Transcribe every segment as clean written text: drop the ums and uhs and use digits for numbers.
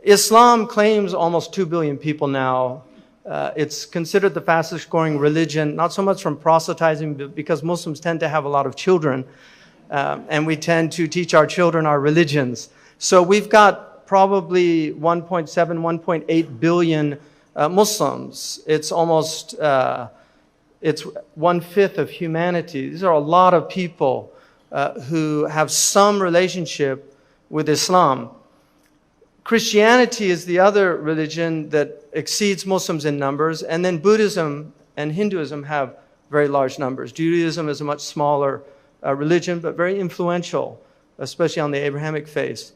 Islam claims almost 2 billion people now. It's considered the fastest growing religion, not so much from proselytizing, but because Muslims tend to have a lot of children. And we tend to teach our children our religions. So we've got probably 1.7, 1.8 billion Muslims. It's almost, it's 1/5 of humanity. These are a lot of people who have some relationship with Islam. Christianity is the other religion that exceeds Muslims in numbers, and then Buddhism and Hinduism have very large numbers. Judaism is a much smaller religion, but very influential, especially on the Abrahamic faith.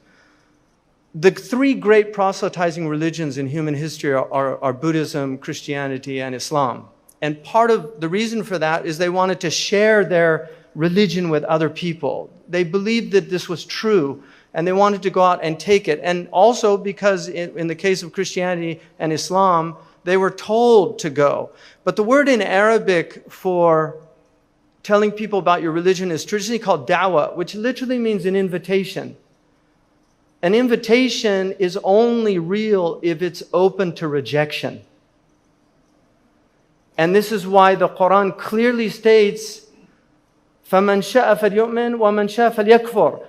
The three great proselytizing religions in human history are Buddhism, Christianity, and Islam. And part of the reason for that is they wanted to share their religion with other people. They believed that this was true, and they wanted to go out and take it. And also because in the case of Christianity and Islam, they were told to go. But the word in Arabic for telling people about your religion is traditionally called da'wah, which literally means an invitation. An invitation is only real if it's open to rejection. And this is why the Quran clearly states, فَمَنْ شَاءَ فَلْيُؤْمِنْ وَمَنْ شَاءَ فَلْيَكْفُرْ.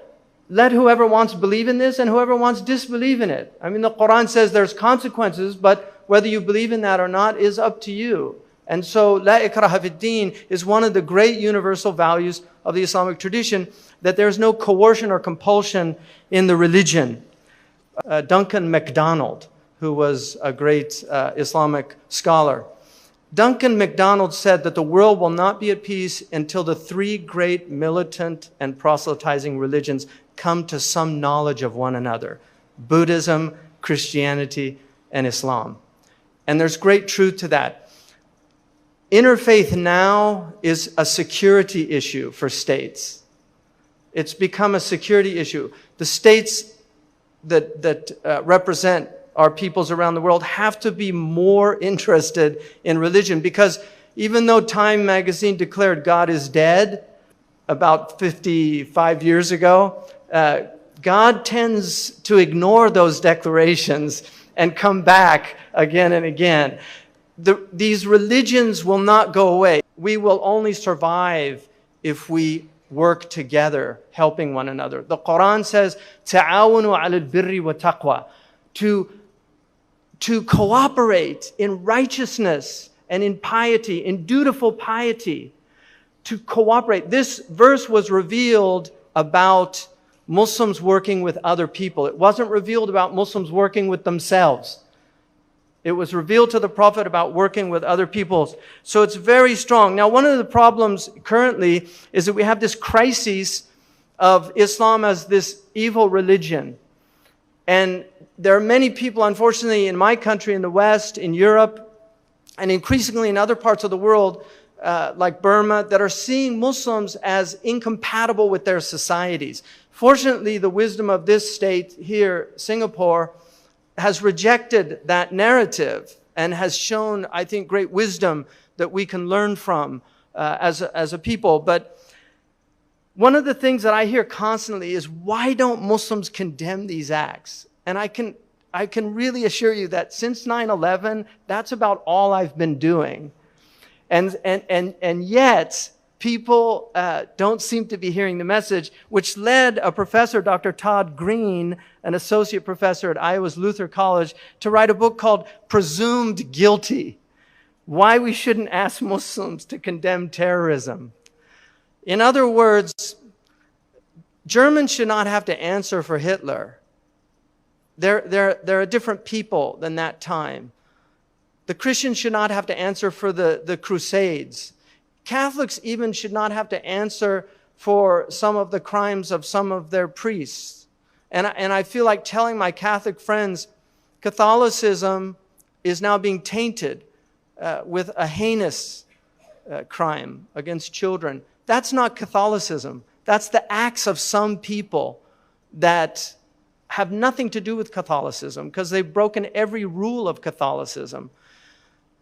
Let whoever wants believe in this and whoever wants disbelieve in it. I mean, the Quran says there's consequences, but whether you believe in that or not is up to you. And so, La ikraha fid din is one of the great universal values of the Islamic tradition, that there's no coercion or compulsion in the religion. Duncan MacDonald, who was a great Islamic scholar, Duncan MacDonald said that the world will not be at peace until the three great militant and proselytizing religions come to some knowledge of one another: Buddhism, Christianity, and Islam. And there's great truth to that. Interfaith now is a security issue for states. It's become a security issue. The states that represent our peoples around the world have to be more interested in religion, because even though Time magazine declared God is dead about 55 years ago, God tends to ignore those declarations and come back again and again. These religions will not go away. We will only survive if we work together, helping one another. The Quran says, "Ta'awanu 'alal birri wa taqwa," to cooperate in righteousness and in piety, in dutiful piety, to cooperate. This verse was revealed about Muslims working with other people. It wasn't revealed about Muslims working with themselves. It was revealed to the Prophet about working with other peoples. So it's very strong. Now, one of the problems currently is that we have this crisis of Islam as this evil religion. And there are many people, unfortunately, in my country, in the West, in Europe, and increasingly in other parts of the world, like Burma, that are seeing Muslims as incompatible with their societies. Fortunately, the wisdom of this state here, Singapore, has rejected that narrative and has shown, I think, great wisdom that we can learn from as a people. But one of the things that I hear constantly is, why don't Muslims condemn these acts? And I can really assure you that since 9/11, that's about all I've been doing. And yet, people don't seem to be hearing the message, which led a professor, Dr. Todd Green, an associate professor at Iowa's Luther College, to write a book called Presumed Guilty: Why We Shouldn't Ask Muslims to Condemn Terrorism. In other words, Germans should not have to answer for Hitler. They're a different people than that time. The Christians should not have to answer for the Crusades. Catholics even should not have to answer for some of the crimes of some of their priests. And I feel like telling my Catholic friends, Catholicism is now being tainted with a heinous crime against children. That's not Catholicism. That's the acts of some people that have nothing to do with Catholicism, because they've broken every rule of Catholicism.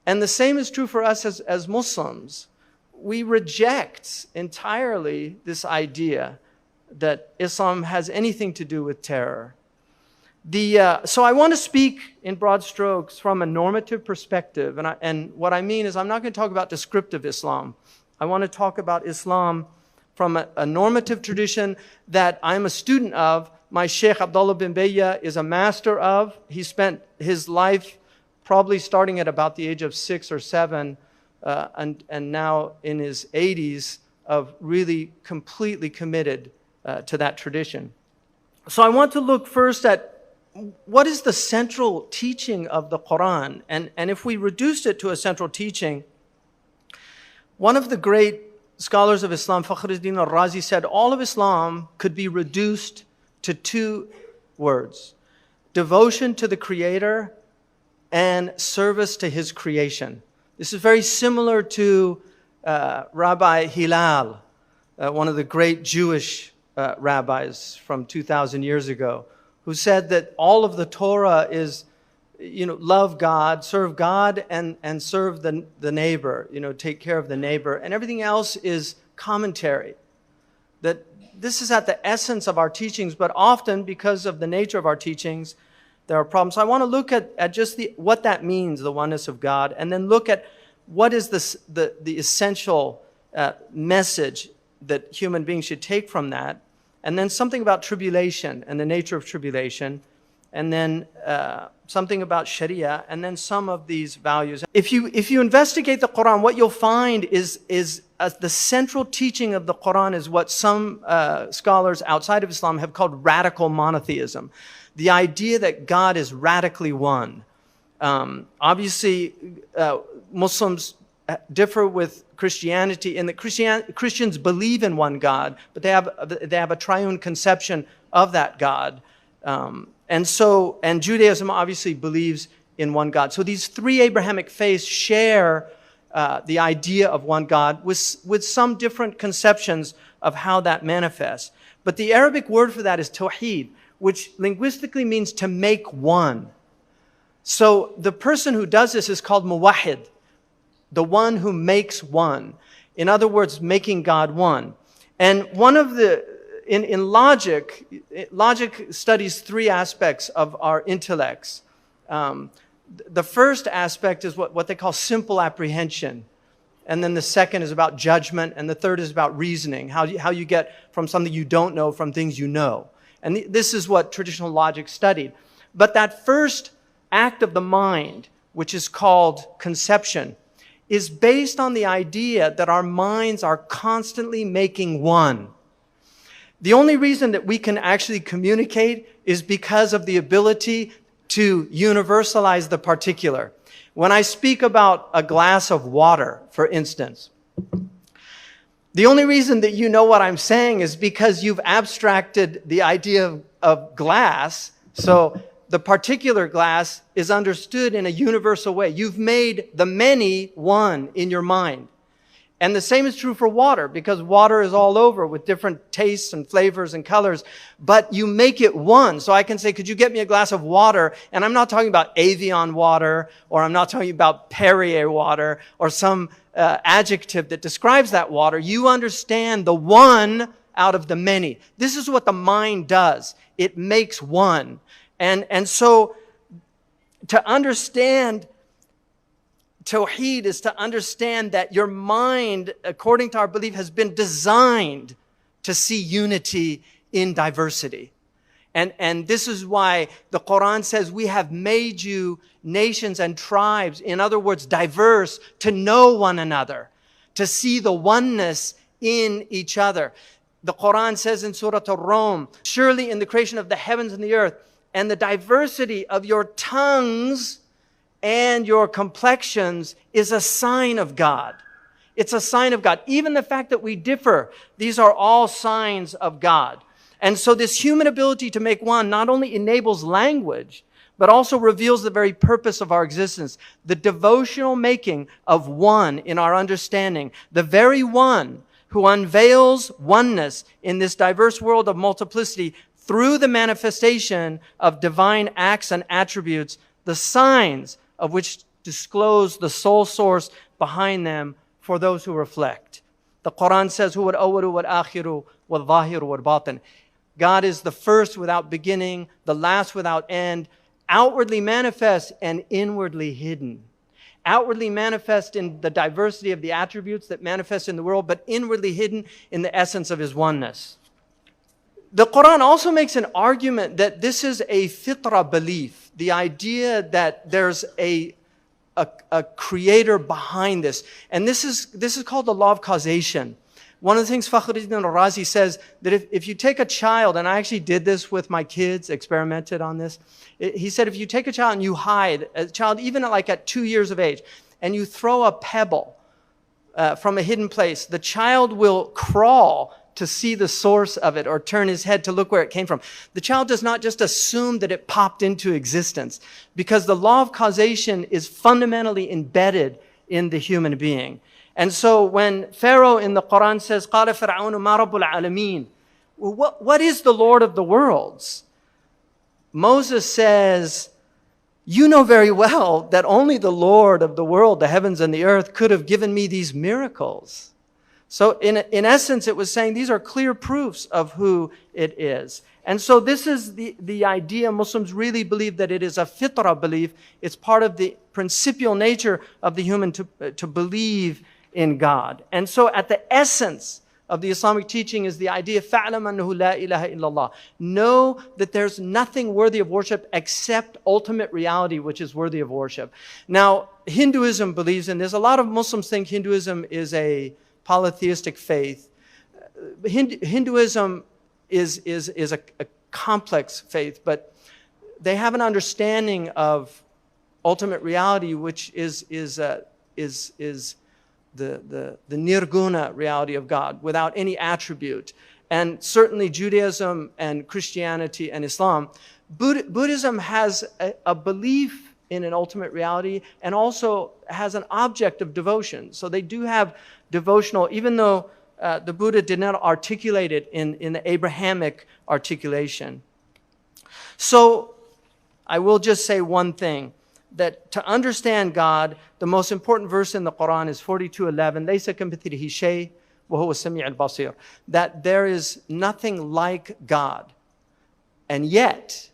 And the same is true for us as Muslims. We reject entirely this idea that Islam has anything to do with terror. So I want to speak in broad strokes from a normative perspective. And what I mean is I'm not going to talk about descriptive Islam. I want to talk about Islam from a normative tradition that I'm a student of. My Sheikh Abdullah bin Bayya is a master of. He spent his life probably starting at about the age of 6 or 7 and now in his 80s of really completely committed to that tradition. So I want to look first at what is the central teaching of the Quran? And if we reduced it to a central teaching, one of the great scholars of Islam, Fakhruddin al-Razi, said all of Islam could be reduced to 2 words: devotion to the Creator and service to His creation. This is very similar to Rabbi Hillel, one of the great Jewish rabbis from 2,000 years ago, who said that all of the Torah is, love God, serve God, and serve the neighbor, take care of the neighbor. And everything else is commentary. That this is at the essence of our teachings, but often because of the nature of our teachings, there are problems. So I want to look at just what that means, the oneness of God, and then look at what is the essential message that human beings should take from that. And then something about tribulation and the nature of tribulation, and then something about Sharia, and then some of these values. If you investigate the Quran, what you'll find is the central teaching of the Quran is what some scholars outside of Islam have called radical monotheism. The idea that God is radically one. Obviously, Muslims differ with Christianity in that Christians believe in one God, but they have a triune conception of that God. And Judaism obviously believes in one God. So these 3 Abrahamic faiths share the idea of one God with some different conceptions of how that manifests. But the Arabic word for that is tawheed, which linguistically means to make one. So the person who does this is called muwahhid, the one who makes one. In other words, making God one. And one of in logic studies 3 aspects of our intellects. The first aspect is what they call simple apprehension. And then the second is about judgment. And the third is about reasoning, how you get from something you don't know from things you know. And this is what traditional logic studied. But that first act of the mind, which is called conception, is based on the idea that our minds are constantly making one. The only reason that we can actually communicate is because of the ability to universalize the particular. When I speak about a glass of water, for instance, the only reason that you know what I'm saying is because you've abstracted the idea of glass. So the particular glass is understood in a universal way. You've made the many one in your mind. And the same is true for water, because water is all over with different tastes and flavors and colors, but you make it one. So I can say, could you get me a glass of water? And I'm not talking about Evian water, or I'm not talking about Perrier water, or some adjective that describes that water. You understand the one out of the many. This is what the mind does. It makes one. And so to understand Tawheed is to understand that your mind, according to our belief, has been designed to see unity in diversity. And this is why the Quran says we have made you nations and tribes, in other words, diverse, to know one another, to see the oneness in each other. The Quran says in Surah Ar-Rum, surely in the creation of the heavens and the earth, and the diversity of your tongues and your complexions is a sign of God. It's a sign of God. Even the fact that we differ, these are all signs of God. And so this human ability to make one not only enables language, but also reveals the very purpose of our existence. The devotional making of one in our understanding. The very one who unveils oneness in this diverse world of multiplicity through the manifestation of divine acts and attributes, the signs of which disclose the sole source behind them for those who reflect. The Quran says, "Huwa al-awwalu wal-akhiru wal-zahiru wal-batin." God is the first without beginning, the last without end, outwardly manifest and inwardly hidden. Outwardly manifest in the diversity of the attributes that manifest in the world, but inwardly hidden in the essence of his oneness. The Quran also makes an argument that this is a fitrah belief, the idea that there's a creator behind this. And this is called the law of causation. One of the things Fakhruddin al-Razi says, that if you take a child, and I actually did this with my kids, experimented on this. He said, if you take a child and you hide, a child even at 2 years of age, and you throw a pebble from a hidden place, the child will crawl to see the source of it or turn his head to look where it came from. The child does not just assume that it popped into existence, because the law of causation is fundamentally embedded in the human being. And so when Pharaoh in the Quran says, قَالَ فِرْعَوْنُ مَا رَبُّ الْعَالَمِينَ, what is the Lord of the worlds? Moses says, you know very well that only the Lord of the world, the heavens and the earth, could have given me these miracles. So in essence, it was saying these are clear proofs of who it is. And so this is the idea. Muslims really believe that it is a fitrah belief. It's part of the principial nature of the human to believe in God. And so at the essence of the Islamic teaching is the idea, فَعْلَمْ أَنَّهُ لَا إِلَهَ إِلَّا اللَّهِ. Know that there's nothing worthy of worship except ultimate reality, which is worthy of worship. Now, Hinduism believes in this. A lot of Muslims think Hinduism is a polytheistic faith. Hinduism is a complex faith, but they have an understanding of ultimate reality, which is the nirguna reality of God, without any attribute. And certainly Judaism and Christianity and Islam. Buddhism has a belief in an ultimate reality and also has an object of devotion. So they do have devotional, even though the Buddha did not articulate it in the Abrahamic articulation. So I will just say one thing, that to understand God, the most important verse in the Quran is 42:11, لَيْسَ كَمِثْلِهِ شَيْءٌ وَهُوَ السَّمِيعُ الْبَصِيرُ, that there is nothing like God. And yet,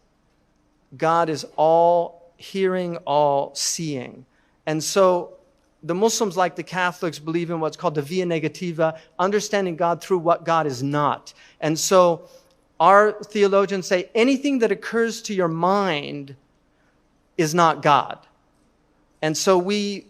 God is all hearing, all seeing. And so the Muslims, like the Catholics, believe in what's called the via negativa, understanding God through what God is not. And so our theologians say anything that occurs to your mind is not God. And so we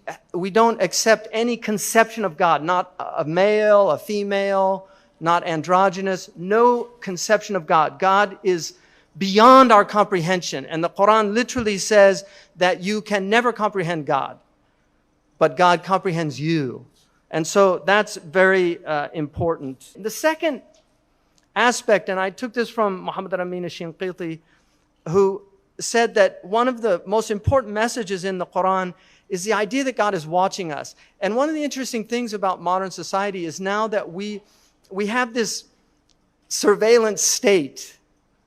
don't accept any conception of God, not a male, a female, not androgynous, no conception of God. God is beyond our comprehension. And the Quran literally says that you can never comprehend God, but God comprehends you. And so that's very important. The second aspect, and I took this from Muhammad Amin al-Shinqiti, who said that one of the most important messages in the Quran is the idea that God is watching us. And one of the interesting things about modern society is now that we have this surveillance state.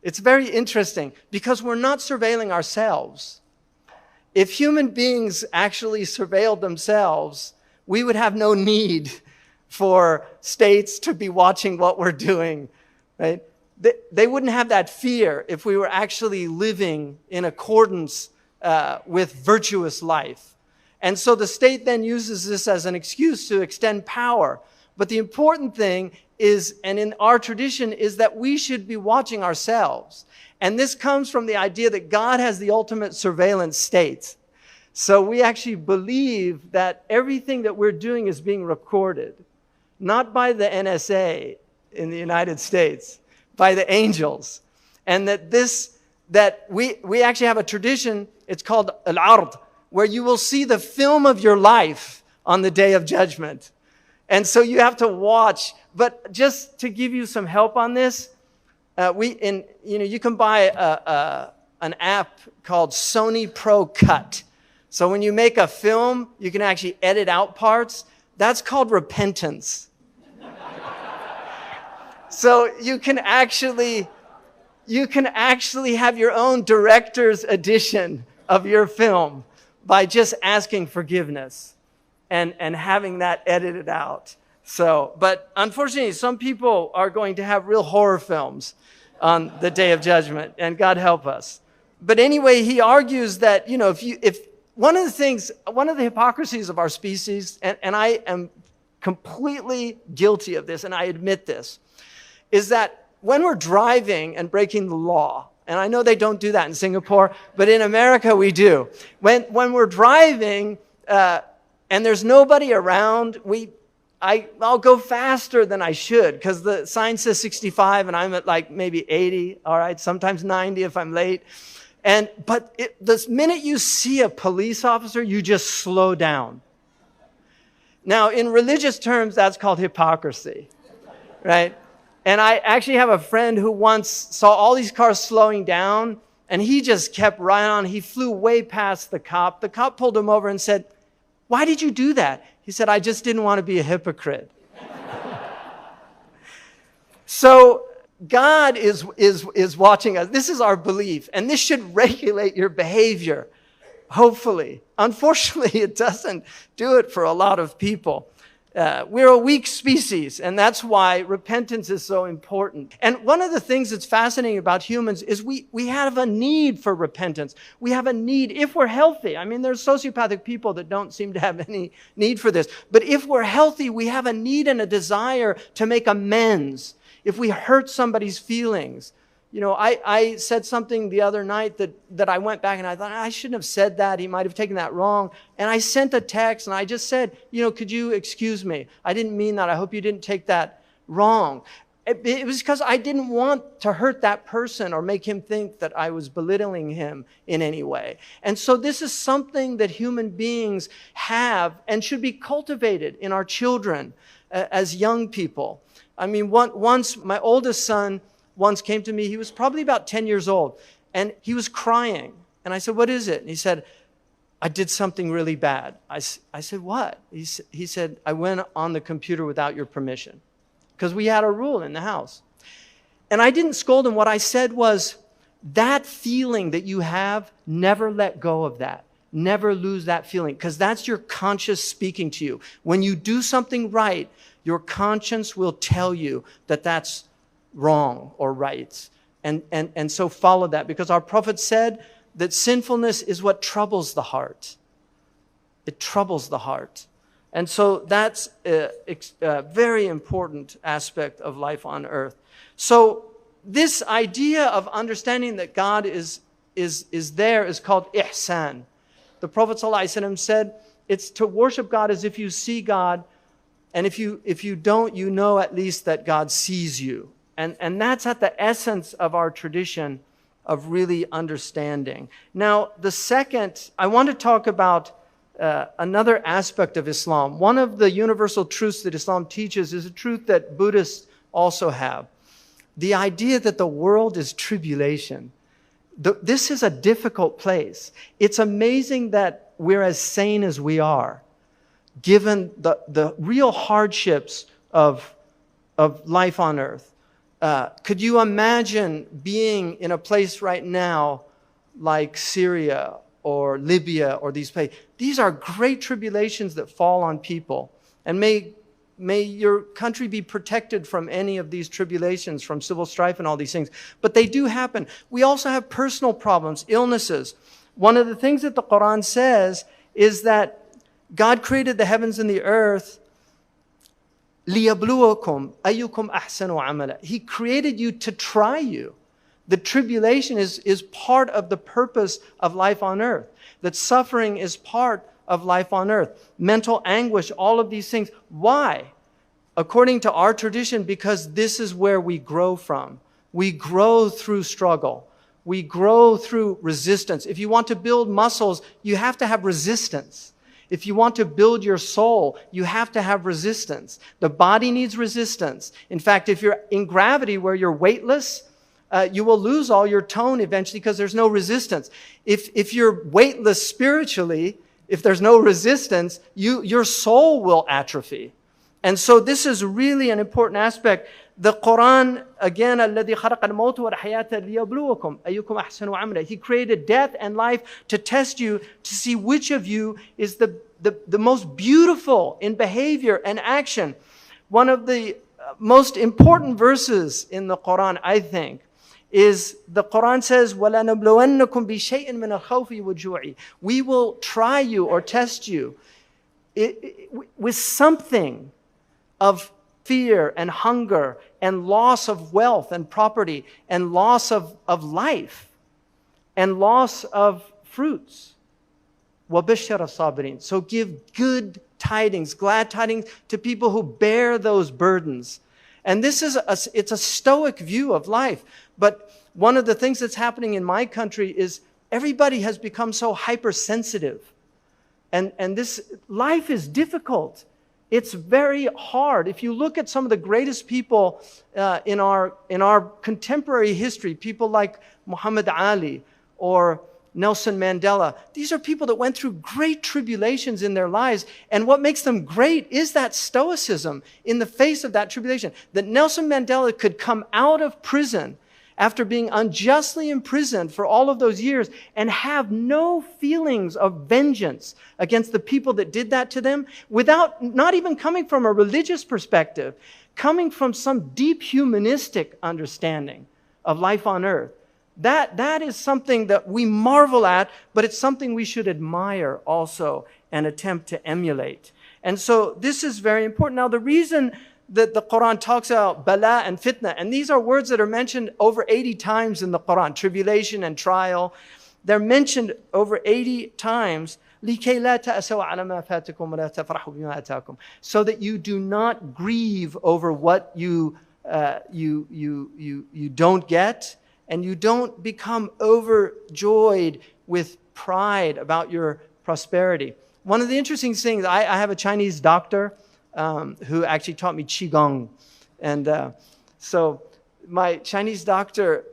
It's very interesting because we're not surveilling ourselves. If human beings actually surveilled themselves, we would have no need for states to be watching what we're doing, right? They wouldn't have that fear if we were actually living in accordance with virtuous life. And so the state then uses this as an excuse to extend power. But the important thing is, and in our tradition, is that we should be watching ourselves. And this comes from the idea that God has the ultimate surveillance state. So we actually believe that everything that we're doing is being recorded, not by the NSA in the United States, by the angels. And that we actually have a tradition, it's called al-ard, where you will see the film of your life on the day of judgment. And so you have to watch. But just to give you some help on this, you can buy an app called Sony Pro Cut. So when you make a film, you can actually edit out parts. That's called repentance. So you can actually have your own director's edition of your film by just asking forgiveness and having that edited out. So, but unfortunately, some people are going to have real horror films. on the day of judgment, and God help us. But anyway, he argues that, if one of the hypocrisies of our species, and I am completely guilty of this, and I admit this, is that when we're driving and breaking the law, and I know they don't do that in Singapore, but in America we do. When we're driving and there's nobody around, I'll go faster than I should because the sign says 65 and I'm at like maybe 80, all right, sometimes 90 if I'm late. But the minute you see a police officer, you just slow down. Now, in religious terms, that's called hypocrisy, right? And I actually have a friend who once saw all these cars slowing down, and he just kept right on. He flew way past the cop. The cop pulled him over and said, "Why did you do that?" He said, "I just didn't want to be a hypocrite." So God is watching us. This is our belief, and this should regulate your behavior, hopefully. Unfortunately, it doesn't do it for a lot of people. We're a weak species, and that's why repentance is so important. And one of the things that's fascinating about humans is we have a need for repentance. We have a need, if we're healthy. I mean, there's sociopathic people that don't seem to have any need for this. But if we're healthy, we have a need and a desire to make amends. If we hurt somebody's feelings. I said something the other night that I went back and I thought, I shouldn't have said that. He might have taken that wrong. And I sent a text and I just said, could you excuse me? I didn't mean that. I hope you didn't take that wrong. It was because I didn't want to hurt that person or make him think that I was belittling him in any way. And so this is something that human beings have and should be cultivated in our children as young people. I mean, once my oldest son once came to me. He was probably about 10 years old, and he was crying. And I said, "What is it?" And he said, "I did something really bad." I said, "What?" He said, "I went on the computer without your permission," because we had a rule in the house. And I didn't scold him. What I said was, that feeling that you have, never let go of that. Never lose that feeling, because that's your conscience speaking to you. When you do something right, your conscience will tell you that that's wrong or right. And so follow that, because our Prophet said that sinfulness is what troubles the heart. It troubles the heart. And so that's a very important aspect of life on earth. So this idea of understanding that God is there is called ihsan. The Prophet ﷺ said, it's to worship God as if you see God, and if you don't, you know at least that God sees you. And that's at the essence of our tradition of really understanding. Now, the second, I want to talk about another aspect of Islam. One of the universal truths that Islam teaches is a truth that Buddhists also have. The idea that the world is tribulation. This is a difficult place. It's amazing that we're as sane as we are, given the real hardships of life on earth. Could you imagine being in a place right now like Syria or Libya or these places? These are great tribulations that fall on people. And may your country be protected from any of these tribulations, from civil strife and all these things. But they do happen. We also have personal problems, illnesses. One of the things that the Quran says is that God created the heavens and the earth لِيَبْلُوَكُمْ أَيُّكُمْ أَحْسَنُ عَمَلًا. He created you to try you. The tribulation is part of the purpose of life on earth. That suffering is part of life on earth. Mental anguish, all of these things. Why? According to our tradition, because this is where we grow from. We grow through struggle. We grow through resistance. If you want to build muscles, you have to have resistance. If you want to build your soul, you have to have resistance. The body needs resistance. In fact, if you're in gravity where you're weightless, you will lose all your tone eventually because there's no resistance. If you're weightless spiritually, if there's no resistance, your soul will atrophy. And so this is really an important aspect. The Quran, again, الَّذِي خَلَقَ الْمَوْتَ وَالْحَيَاةَ لِيَبْلُوَكُمْ أَيُّكُمْ أَحْسَنُ عَمَلًا. He created death and life to test you, to see which of you is the most beautiful in behavior and action. One of the most important verses in the Quran, I think, is the Quran says, وَلَنَبْلُوَنَّكُمْ بِشَيْءٍ مِّنَ الْخَوْفِ وَالْجُوعِ. We will try you or test you with something of fear and hunger and loss of wealth and property and loss of life and loss of fruits. وَبَشِّرَ الصَّابِرِينَ. So give good tidings, glad tidings to people who bear those burdens. And this is it's a stoic view of life. But one of the things that's happening in my country is everybody has become so hypersensitive. And this life is difficult. It's very hard. If you look at some of the greatest people in our contemporary history, people like Muhammad Ali or Nelson Mandela, these are people that went through great tribulations in their lives. And what makes them great is that stoicism in the face of that tribulation. That Nelson Mandela could come out of prison after being unjustly imprisoned for all of those years and have no feelings of vengeance against the people that did that to them, without not even coming from a religious perspective, coming from some deep humanistic understanding of life on earth. That is something that we marvel at, but it's something we should admire also and attempt to emulate. And so this is very important. Now, the reason that the Quran talks about bala and fitna, and these are words that are mentioned over 80 times in the Quran, tribulation and trial. They're mentioned over 80 times, لِكَيْ لَا تَأْسَوْا عَلَى مَا فَاتَكُمْ وَلَا تَفْرَحُوا بِمَا أَتَاكُمْ, so that you do not grieve over what you don't get, and you don't become overjoyed with pride about your prosperity. One of the interesting things, I have a Chinese doctor who actually taught me Qigong. And so my Chinese doctor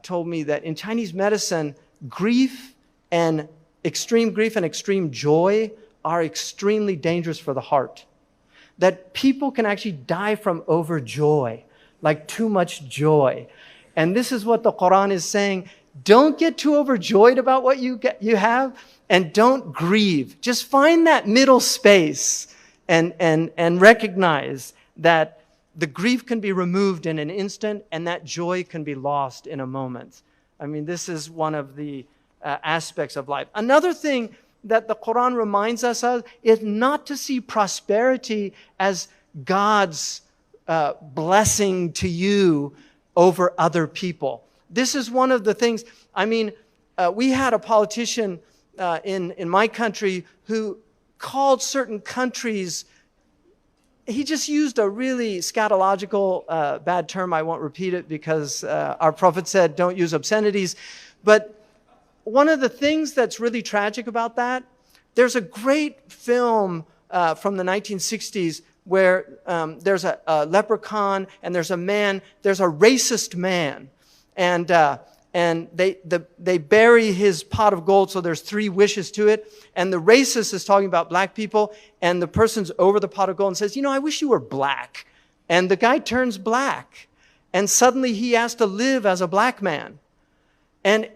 told me that in Chinese medicine, extreme grief and extreme joy are extremely dangerous for the heart. That people can actually die from overjoy, like too much joy. And this is what the Quran is saying. Don't get too overjoyed about what you have, and don't grieve. Just find that middle space and recognize that the grief can be removed in an instant and that joy can be lost in a moment. I mean, this is one of the aspects of life. Another thing that the Quran reminds us of is not to see prosperity as God's blessing to you over other people. This is one of the things, I mean, we had a politician in my country who called certain countries, he just used a really scatological bad term. I won't repeat it because our Prophet said don't use obscenities. But one of the things that's really tragic about that, there's a great film from the 1960s where there's a leprechaun and there's a man, there's a racist man. And they bury his pot of gold, so there's 3 wishes to it. And the racist is talking about black people, and the person's over the pot of gold and says, I wish you were black. And the guy turns black. And suddenly he has to live as a black man. And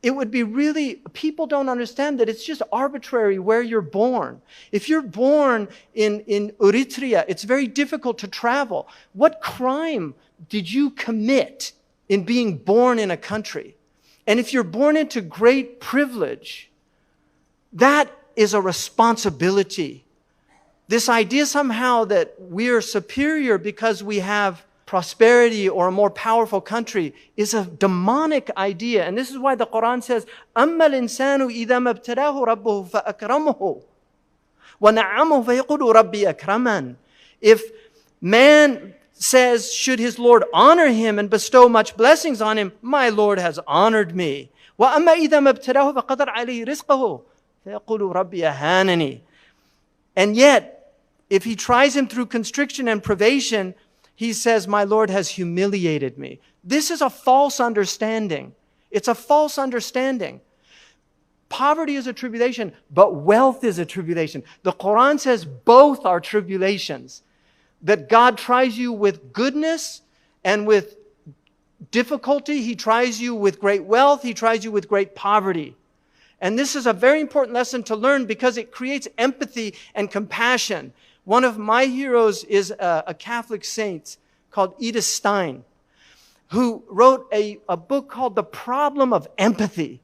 it would be really, people don't understand that it's just arbitrary where you're born. If you're born in Eritrea, it's very difficult to travel. What crime did you commit in being born in a country? And if you're born into great privilege, that is a responsibility. This idea somehow that we're superior because we have prosperity or a more powerful country is a demonic idea. And this is why the Quran says, أَمَّا الْإِنسَانُ إِذَا مَا ابْتَلَاهُ رَبُّهُ فَأَكْرَمَهُ وَنَعَّمَهُ فَيَقُولُ رَبِّي أَكْرَمَنِ. If man says, should his Lord honor him and bestow much blessings on him, my Lord has honored me. وَأَمَّا إِذَا مَا ابْتَلَاهُ فَقَدَرَ عَلَيْهِ رِزْقَهُ فَيَقُولُ رَبِّي أَهَانَنِي. And yet, if he tries him through constriction and privation, he says, my Lord has humiliated me. This is a false understanding. It's a false understanding. Poverty is a tribulation, but wealth is a tribulation. The Quran says both are tribulations. That God tries you with goodness and with difficulty. He tries you with great wealth. He tries you with great poverty. And this is a very important lesson to learn because it creates empathy and compassion. One of my heroes is a Catholic saint called Edith Stein. who wrote a book called The Problem of Empathy.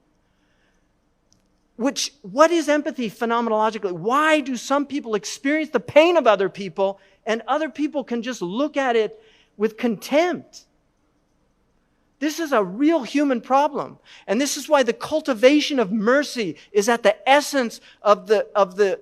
What is empathy phenomenologically? Why do some people experience the pain of other people and other people can just look at it with contempt? This is a real human problem. And this is why the cultivation of mercy is at the essence of the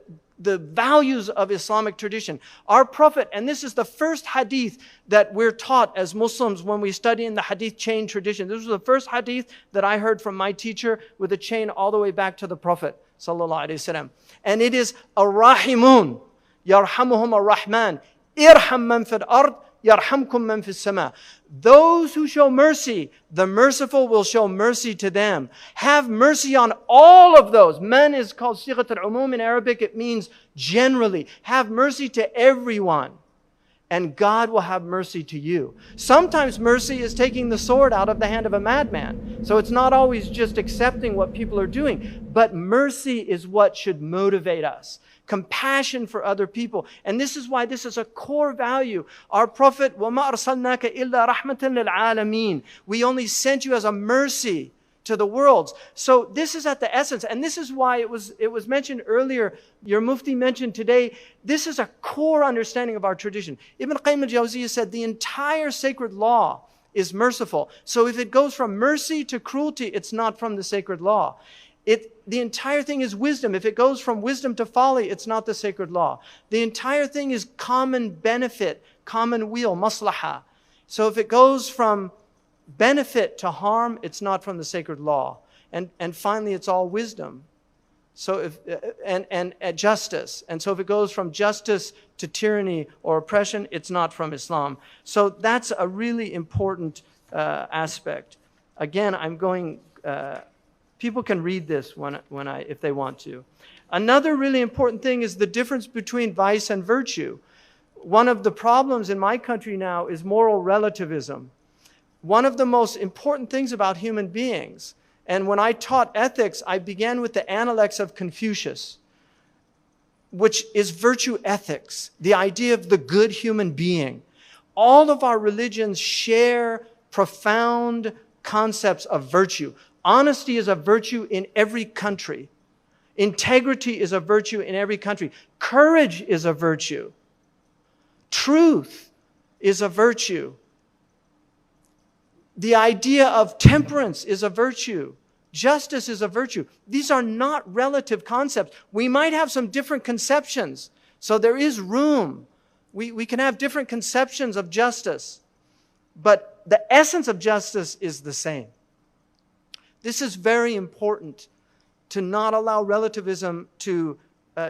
values of Islamic tradition. Our Prophet, and this is the first hadith that we're taught as Muslims when we study in the hadith chain tradition. This was the first hadith that I heard from my teacher with a chain all the way back to the Prophet sallallahu alaihi wasallam. And it is Ar-Rahimun, Yarhamuhum Ar-Rahman, Irham man fil ard, Yarhamkum man fis sama. Those who show mercy, the merciful will show mercy to them. Have mercy on all of those. Man is called sighat al-umum in Arabic. It means generally. Have mercy to everyone. And God will have mercy to you. Sometimes mercy is taking the sword out of the hand of a madman. So it's not always just accepting what people are doing. But mercy is what should motivate us. Compassion for other people. And this is why this is a core value. Our Prophet, وَمَا أَرْسَلْنَاكَ إِلَّا رَحْمَةً لِلْعَالَمِينَ. We only sent you as a mercy to the worlds. So this is at the essence. And this is why it was mentioned earlier, your Mufti mentioned today, this is a core understanding of our tradition. Ibn Qayyim al-Jawziyya said the entire sacred law is merciful. So if it goes from mercy to cruelty, it's not from the sacred law. The entire thing is wisdom. If it goes from wisdom to folly, it's not the sacred law. The entire thing is common benefit, common weal, maslaha. So if it goes from benefit to harm, it's not from the sacred law. And finally, it's all wisdom. So and justice. And so if it goes from justice to tyranny or oppression, it's not from Islam. So that's a really important aspect. Again, I'm going... people can read this if they want to. Another really important thing is the difference between vice and virtue. One of the problems in my country now is moral relativism. One of the most important things about human beings, and when I taught ethics, I began with the Analects of Confucius, which is virtue ethics, the idea of the good human being. All of our religions share profound concepts of virtue. Honesty is a virtue in every country. Integrity is a virtue in every country. Courage is a virtue. Truth is a virtue. The idea of temperance is a virtue. Justice is a virtue. These are not relative concepts. We might have some different conceptions. So there is room. We can have different conceptions of justice. But the essence of justice is the same. This is very important to not allow relativism to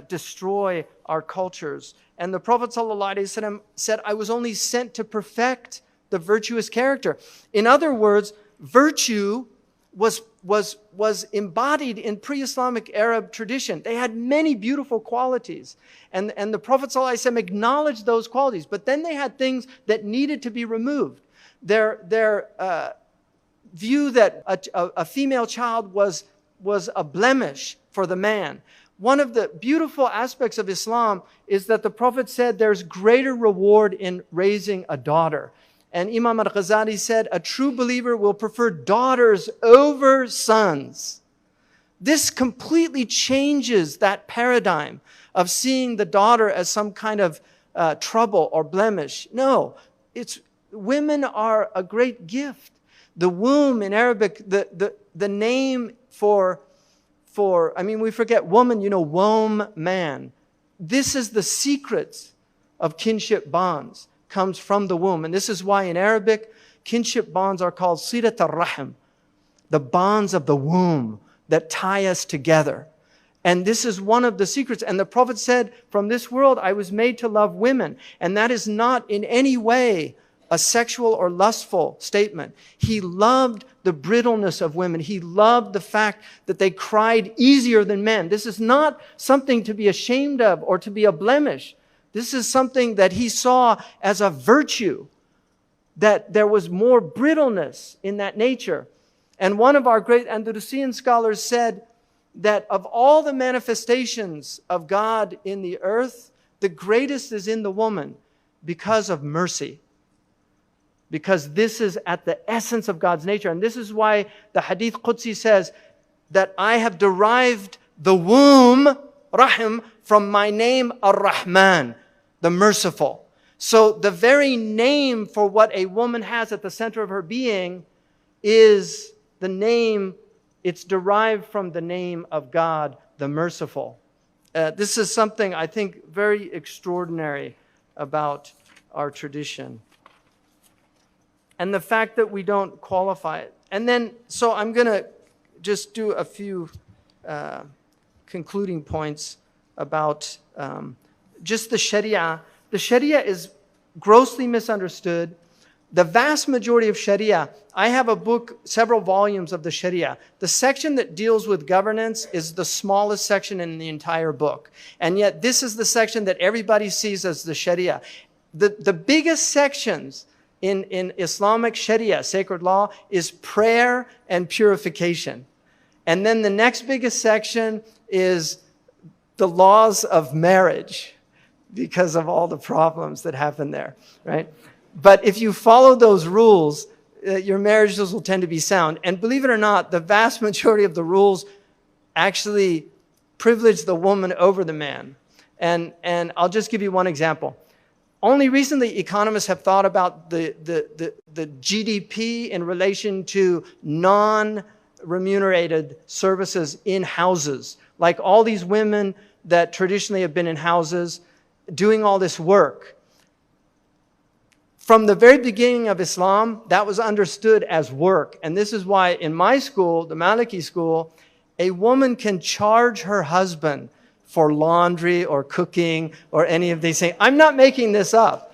destroy our cultures. And the Prophet ﷺ said, I was only sent to perfect the virtuous character. In other words, virtue was embodied in pre-Islamic Arab tradition. They had many beautiful qualities. And the Prophet ﷺ acknowledged those qualities. But then they had things that needed to be removed. Their view that a female child was a blemish for the man. One of the beautiful aspects of Islam is that the Prophet said there's greater reward in raising a daughter. And Imam al-Ghazali said, a true believer will prefer daughters over sons. This completely changes that paradigm of seeing the daughter as some kind of trouble or blemish. No, women are a great gift. The womb in Arabic, the name for we forget woman, womb, man. This is the secrets of kinship bonds, comes from the womb. And this is why in Arabic, kinship bonds are called silat al-rahim, the bonds of the womb that tie us together. And this is one of the secrets. And the Prophet said, from this world, I was made to love women. And that is not in any way a sexual or lustful statement. He loved the brittleness of women. He loved the fact that they cried easier than men. This is not something to be ashamed of or to be a blemish. This is something that he saw as a virtue, that there was more brittleness in that nature. And one of our great Andalusian scholars said that of all the manifestations of God in the earth, the greatest is in the woman because of mercy. because this is at the essence of God's nature. And this is why the Hadith Qudsi says that I have derived the womb, Rahim, from my name, Ar-Rahman, the merciful. So the very name for what a woman has at the center of her being is the name, it's derived from the name of God, the merciful. This is something I think very extraordinary about our tradition. And the fact that we don't qualify it. And then, so I'm going to just do a few concluding points about just the Sharia. The Sharia is grossly misunderstood. The vast majority of Sharia, I have a book, several volumes of the Sharia. The section that deals with governance is the smallest section in the entire book. And yet this is the section that everybody sees as the Sharia. The biggest sections in Islamic Sharia, sacred law, is prayer and purification. And then the next biggest section is the laws of marriage, because of all the problems that happen there, right? But if you follow those rules, your marriages will tend to be sound. And believe it or not, the vast majority of the rules actually privilege the woman over the man. And I'll just give you one example. Only recently, economists have thought about the GDP in relation to non-remunerated services in houses. Like all these women that traditionally have been in houses doing all this work. From the very beginning of Islam, that was understood as work. And this is why in my school, the Maliki school, a woman can charge her husband for laundry or cooking or any of these things. I'm not making this up.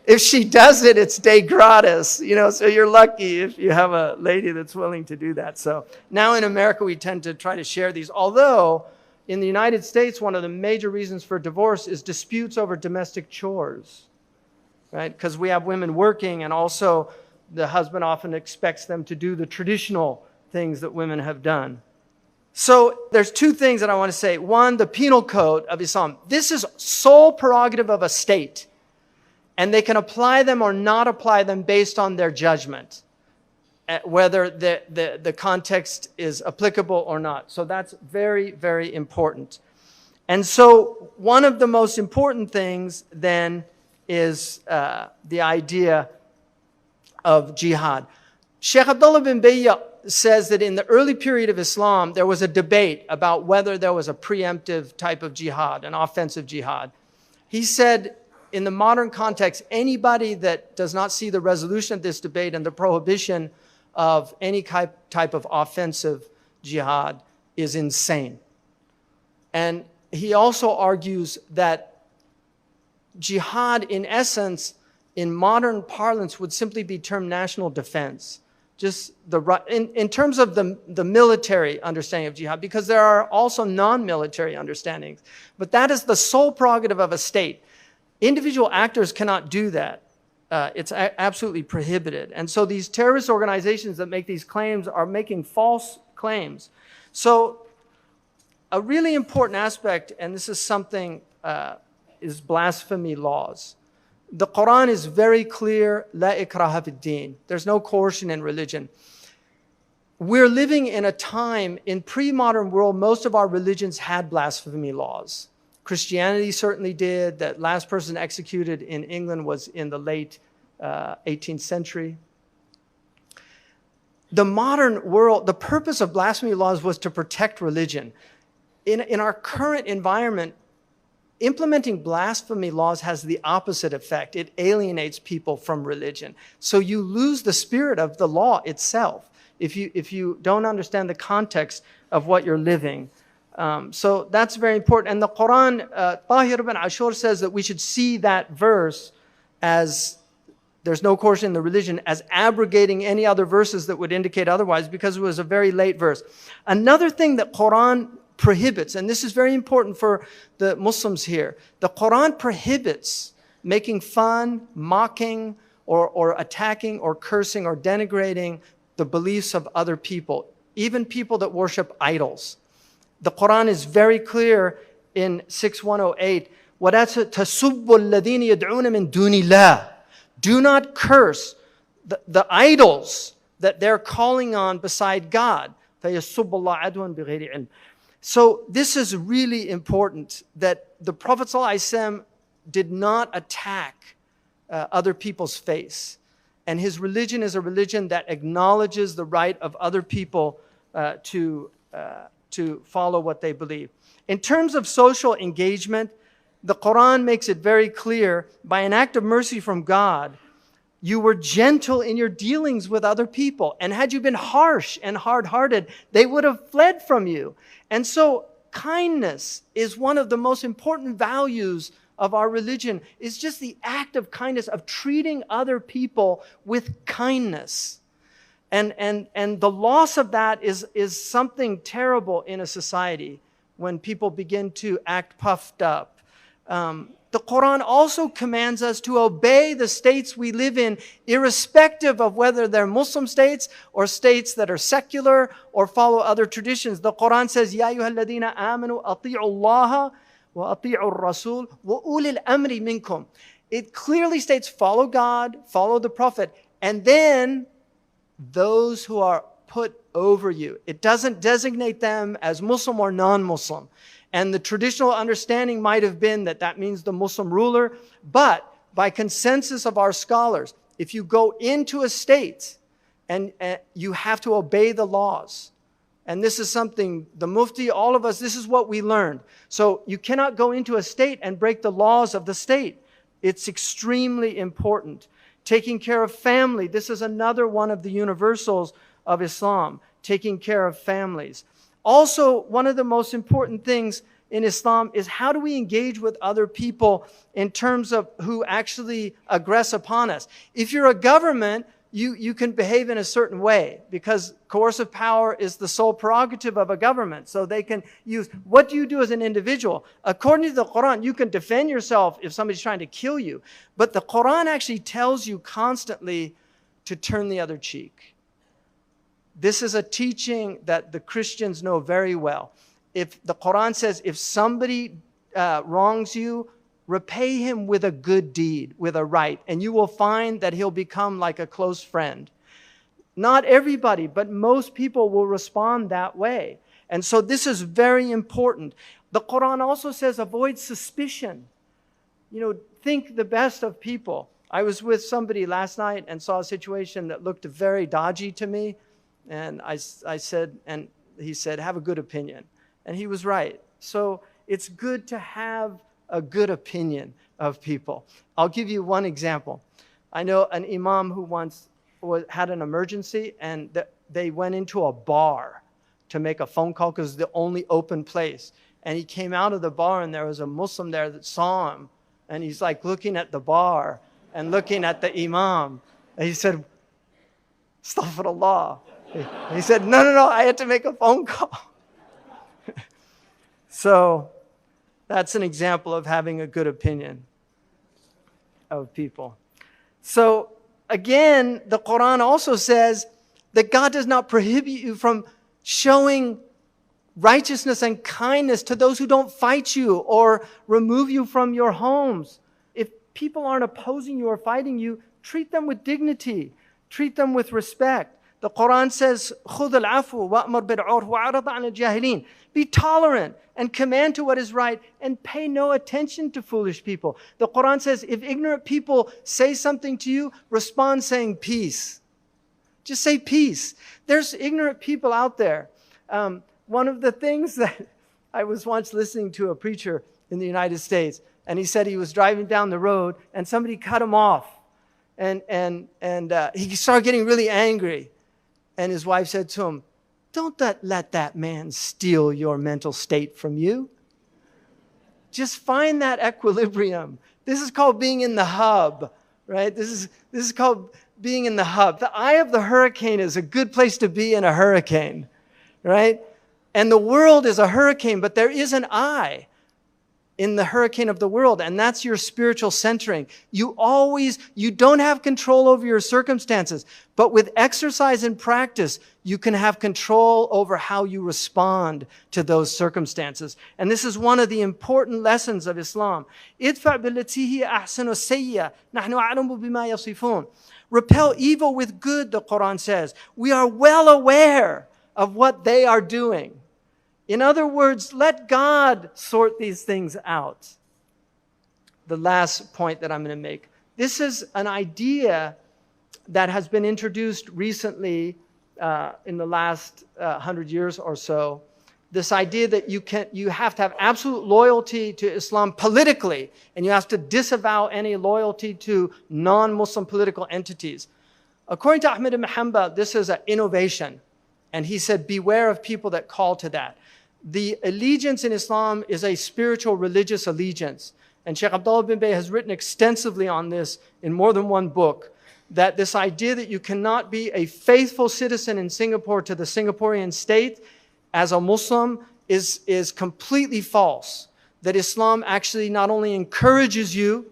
If she does it, it's de gratis, so you're lucky if you have a lady that's willing to do that. So now in America, we tend to try to share these. Although in the United States, one of the major reasons for divorce is disputes over domestic chores, right? Because we have women working, and also the husband often expects them to do the traditional things that women have done. So there's two things that I want to say. One, the penal code of Islam. This is sole prerogative of a state. And they can apply them or not apply them based on their judgment, whether the context is applicable or not. So that's very, very important. And so one of the most important things then is the idea of jihad. Sheikh Abdullah bin Bayyah says that in the early period of Islam, there was a debate about whether there was a preemptive type of jihad, an offensive jihad. He said, in the modern context, anybody that does not see the resolution of this debate and the prohibition of any type of offensive jihad is insane. And he also argues that jihad, in essence, in modern parlance, would simply be termed national defense. Just in terms of the military understanding of jihad, because there are also non-military understandings. But that is the sole prerogative of a state. Individual actors cannot do that. It's absolutely prohibited. And so these terrorist organizations that make these claims are making false claims. So a really important aspect, and this is something, is blasphemy laws. The Quran is very clear, La ikraha fid din. There's no coercion in religion. We're living in a time, in pre-modern world, most of our religions had blasphemy laws. Christianity certainly did. That last person executed in England was in the late 18th century. The modern world, the purpose of blasphemy laws was to protect religion. In our current environment, implementing blasphemy laws has the opposite effect. It alienates people from religion. So you lose the spirit of the law itself if you don't understand the context of what you're living. So that's very important. And the Quran, Tahir ibn Ashur says that we should see that verse as there's no coercion in the religion, as abrogating any other verses that would indicate otherwise, because it was a very late verse. Another thing that Quran prohibits, and this is very important for the Muslims here, the Quran prohibits making fun, mocking, or attacking, or cursing, or denigrating the beliefs of other people, even people that worship idols. The Quran is very clear in 6108, وَلَا تَسُبُّوا الَّذِينَ يَدْعُونَ مِن دُونِ اللَّهِ. Do not curse the idols that they're calling on beside God. فَيَسُبُّ اللَّهَ عَدْوًا بِغَيْرِ عِلْمٍ. So this is really important, that the Prophet ﷺ did not attack other people's faith. And his religion is a religion that acknowledges the right of other people to follow what they believe. In terms of social engagement, the Quran makes it very clear, by an act of mercy from God, you were gentle in your dealings with other people. And had you been harsh and hard-hearted, they would have fled from you. And so kindness is one of the most important values of our religion. It's just the act of kindness, of treating other people with kindness. And the loss of that is something terrible in a society when people begin to act puffed up. The Quran also commands us to obey the states we live in, irrespective of whether they're Muslim states or states that are secular or follow other traditions. The Quran says, يَا أَيُّهَا الَّذِينَ آمَنُوا أَطِيعُوا اللَّهَ وَأَطِيعُوا الرَّسُولَ وَأُولِي الْأَمْرِ مِنْكُمْ. It clearly states, follow God, follow the Prophet, and then those who are put over you. It doesn't designate them as Muslim or non-Muslim. And the traditional understanding might have been that that means the Muslim ruler. But by consensus of our scholars, if you go into a state and you have to obey the laws, and this is something, the Mufti, all of us, this is what we learned. So you cannot go into a state and break the laws of the state. It's extremely important. Taking care of family, this is another one of the universals of Islam, taking care of families. Also, one of the most important things in Islam is how do we engage with other people in terms of who actually aggress upon us. If you're a government, you can behave in a certain way because coercive power is the sole prerogative of a government. So they can use, what do you do as an individual? According to the Quran, you can defend yourself if somebody's trying to kill you. But the Quran actually tells you constantly to turn the other cheek. This is a teaching that the Christians know very well. If the Quran says, if somebody wrongs you, repay him with a good deed, with a right, and you will find that he'll become like a close friend. Not everybody, but most people will respond that way. And so this is very important. The Quran also says, avoid suspicion. Think the best of people. I was with somebody last night and saw a situation that looked very dodgy to me. And I said, and he said, have a good opinion. And he was right. So it's good to have a good opinion of people. I'll give you one example. I know an imam who once had an emergency and they went into a bar to make a phone call because it's the only open place. And he came out of the bar and there was a Muslim there that saw him. And he's like looking at the bar and looking at the imam. And he said, Astaghfirullah. He said, no, I had to make a phone call. So that's an example of having a good opinion of people. So again, the Quran also says that God does not prohibit you from showing righteousness and kindness to those who don't fight you or remove you from your homes. If people aren't opposing you or fighting you, treat them with dignity. Treat them with respect. The Quran says, خُذُ الْعَفْوَ وَأْمُرْ بِالْعُرْفِ وَأَعْرِضْ عَنِ الْجَاهِلِينَ. Be tolerant and command to what is right and pay no attention to foolish people. The Quran says, if ignorant people say something to you, respond saying peace. Just say peace. There's ignorant people out there. One of the things that I was once listening to a preacher in the United States, and he said he was driving down the road and somebody cut him off. And he started getting really angry. And his wife said to him, don't let that man steal your mental state from you. Just find that equilibrium. This is called being in the hub, right? This is called being in the hub. The eye of the hurricane is a good place to be in a hurricane, right? And the world is a hurricane, but there is an eye. in the hurricane of the world, and that's your spiritual centering. You don't have control over your circumstances, but with exercise and practice, you can have control over how you respond to those circumstances. And this is one of the important lessons of Islam. Idfa' billati hiya ahsanu sayyi'ah, nahnu a'lamu bima yasifun. Repel evil with good, the Quran says. We are well aware of what they are doing. In other words, let God sort these things out. The last point that I'm going to make. This is an idea that has been introduced recently in the last 100 years or so. This idea that you have to have absolute loyalty to Islam politically, and you have to disavow any loyalty to non-Muslim political entities. According to Ahmad ibn Hanbal, this is an innovation. And he said, beware of people that call to that. The allegiance in Islam is a spiritual religious allegiance. And Sheikh Abdullah bin Bay has written extensively on this in more than one book, that this idea that you cannot be a faithful citizen in Singapore to the Singaporean state as a Muslim is completely false. That Islam actually not only encourages you,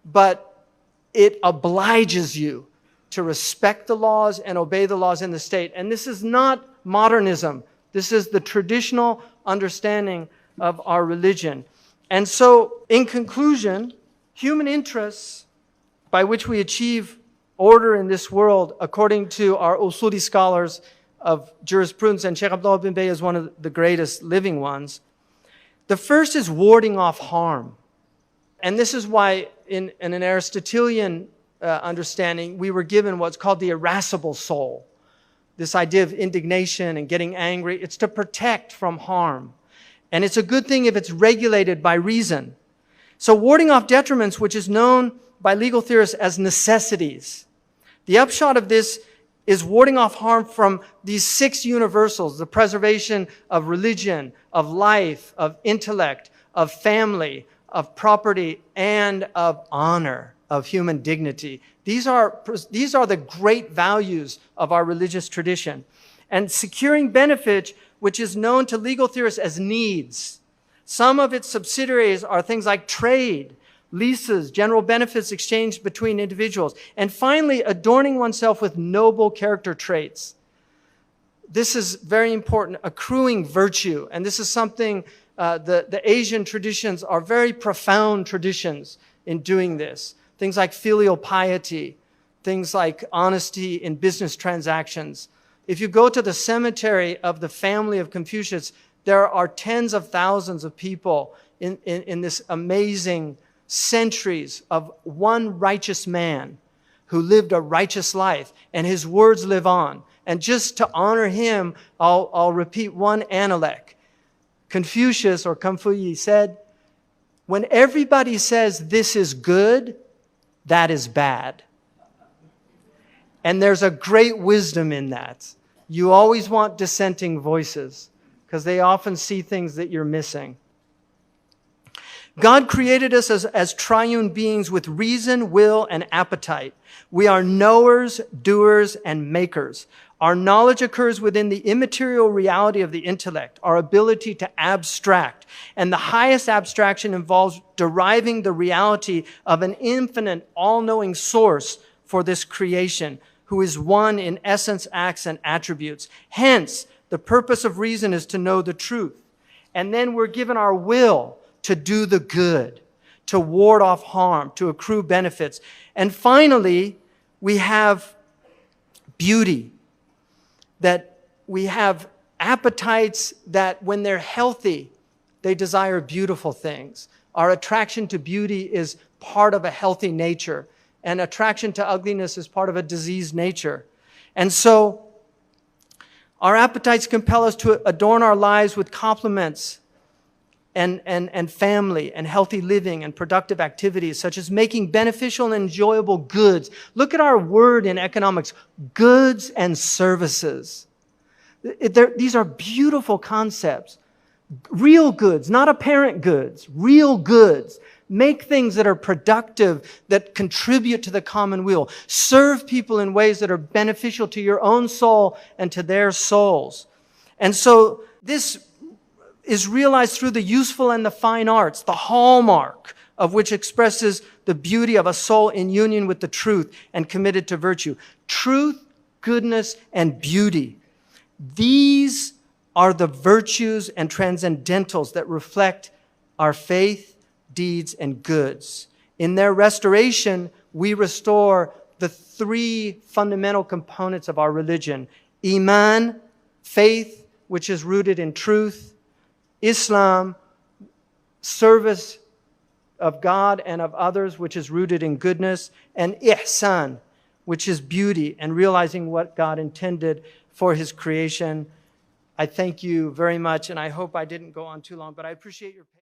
but it obliges you to respect the laws and obey the laws in the state. And this is not modernism. This is the traditional understanding of our religion. And so, in conclusion, human interests by which we achieve order in this world, according to our Usuli scholars of jurisprudence, and Sheikh Abdullah bin Bay is one of the greatest living ones. The first is warding off harm. And this is why in an Aristotelian understanding, we were given what's called the irascible soul. This idea of indignation and getting angry, it's to protect from harm. And it's a good thing if it's regulated by reason. So warding off detriments, which is known by legal theorists as necessities. The upshot of this is warding off harm from these 6 universals, the preservation of religion, of life, of intellect, of family, of property, and of honor, of human dignity. These are the great values of our religious tradition. And securing benefit, which is known to legal theorists as needs. Some of its subsidiaries are things like trade, leases, general benefits exchanged between individuals. And finally, adorning oneself with noble character traits. This is very important, accruing virtue. And this is something, the Asian traditions are very profound traditions in doing this. Things like filial piety, things like honesty in business transactions. If you go to the cemetery of the family of Confucius, there are tens of thousands of people in this amazing centuries of one righteous man who lived a righteous life, and his words live on. And just to honor him, I'll repeat one analect. Confucius, or Confuyi, said, when everybody says this is good, that is bad. And there's a great wisdom in that. You always want dissenting voices because they often see things that you're missing. God created us as triune beings with reason, will, and appetite. We are knowers, doers, and makers. Our knowledge occurs within the immaterial reality of the intellect, our ability to abstract. And the highest abstraction involves deriving the reality of an infinite, all-knowing source for this creation, who is one in essence, acts, and attributes. Hence, the purpose of reason is to know the truth. And then we're given our will to do the good, to ward off harm, to accrue benefits. And finally, we have beauty. That we have appetites that when they're healthy, they desire beautiful things. Our attraction to beauty is part of a healthy nature, and attraction to ugliness is part of a diseased nature. And so, our appetites compel us to adorn our lives with compliments and family and healthy living and productive activities, such as making beneficial and enjoyable goods. Look at our word in economics, goods and services. These are beautiful concepts. Real goods, not apparent goods, real goods. Make things that are productive, that contribute to the common weal. Serve people in ways that are beneficial to your own soul and to their souls. And so this is realized through the useful and the fine arts, the hallmark of which expresses the beauty of a soul in union with the truth and committed to virtue. Truth, goodness, and beauty. These are the virtues and transcendentals that reflect our faith, deeds, and goods. In their restoration, we restore the three fundamental components of our religion. Iman, faith, which is rooted in truth. Islam, service of God and of others, which is rooted in goodness. And ihsan, which is beauty and realizing what God intended for His creation. I thank you very much, and I hope I didn't go on too long, but I appreciate your patience.